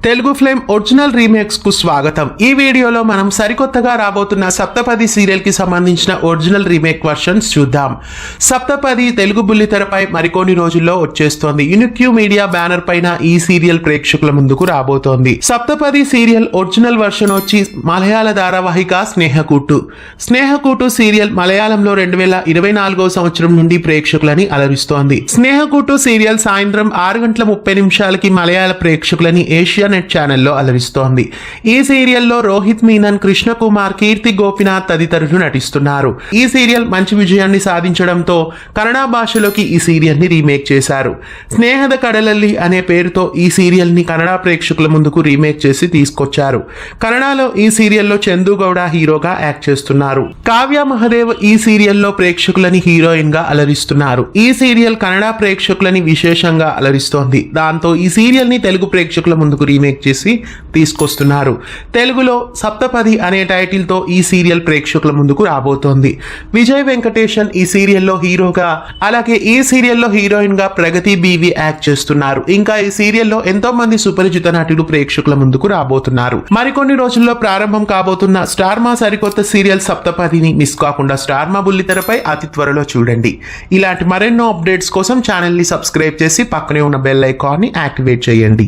Telugu flame original remakes కు స్వాగతం. ఈ వీడియోలో మనం సరికొత్తగా రాబోతున్న సప్తపది సీరియల్ కి సంబంధించిన ఒరిజినల్ రీమేక్ వర్షన్స్ చూద్దాం. సప్తపది తెలుగు బుల్లితెరపై మరికొన్ని రోజుల్లో వచ్చేస్తోంది. యూనిక్యూ మీడియా బ్యానర్ పైన ఈ సీరియల్ ప్రేక్షకుల ముందుకు రాబోతోంది. సప్తపది సీరియల్ ఒరిజినల్ వర్షన్ వచ్చి మలయాళ ధారావాహిక స్నేహకూటు సీరియల్ మలయాళంలో 2024 సంవత్సరం నుండి ప్రేక్షకులని అలరిస్తోంది. స్నేహకూటు సీరియల్ సాయంత్రం 6:30 మలయాళ ప్రేక్షకులని ఏషియా నెట్ ఛానల్లో అలరిస్తోంది. ఈ సీరియల్లో రోహిత్ మీనన్, కృష్ణ కుమార్, కీర్తి గోపినాథ్ తదితరులు నటిస్తున్నారు. ఈ సీరియల్ మంచి విజయాన్ని సాధించడంతో కన్నడ భాషలోకి ఈ సీరియల్ ని రీమేక్ చేశారు. స్నేహద కడలల్లి అనే పేరుతో ఈ సీరియల్ ని కన్నడ ప్రేక్షకుల ముందుకు రీమేక్ చేసి తీసుకొచ్చారు. కన్నడలో ఈ సీరియల్లో చందు గౌడ హీరోగా యాక్ట్ చేస్తున్నారు. కావ్య మహదేవ్ ఈ సీరియల్లో ప్రేక్షకులని హీరోయిన్ గా అలరిస్తున్నారు. ఈ సీరియల్ కన్నడ ప్రేక్షకులని విశేషంగా అలరిస్తోంది. దాంతో ఈ సీరియల్ ని తెలుగు ప్రేక్షకుల ముందుకు రీమేక్ చేసి తీసుకొస్తున్నారు. తెలుగులో సప్తపది అనే టైటిల్ తో ఈ సీరియల్ ప్రేక్షకుల ముందుకు రాబోతోంది. విజయ్ వెంకటేషన్ ఈ సీరియల్లో హీరోగా, అలాగే ఈ సీరియల్లో హీరోయిన్ గా ప్రగతి బీవి యాక్ట్ చేస్తున్నారు. ఇంకా ఈ సీరియల్లో ఎంతో మంది సుపరిచిత నటులు ప్రేక్షకుల ముందుకు రాబోతున్నారు. మరికొన్ని రోజుల్లో ప్రారంభం కాబోతున్న స్టార్ మా సరికొత్త సీరియల్ సప్తపదిని మిస్ కాకుండా స్టార్ మా బుల్లితెరపై అతి త్వరలో చూడండి. ఇలాంటి మరెన్నో అప్డేట్స్ కోసం ఛానల్ ని సబ్స్క్రైబ్ చేసి పక్కనే ఉన్న బెల్ ఐకాన్ ని యాక్టివేట్ చేయండి.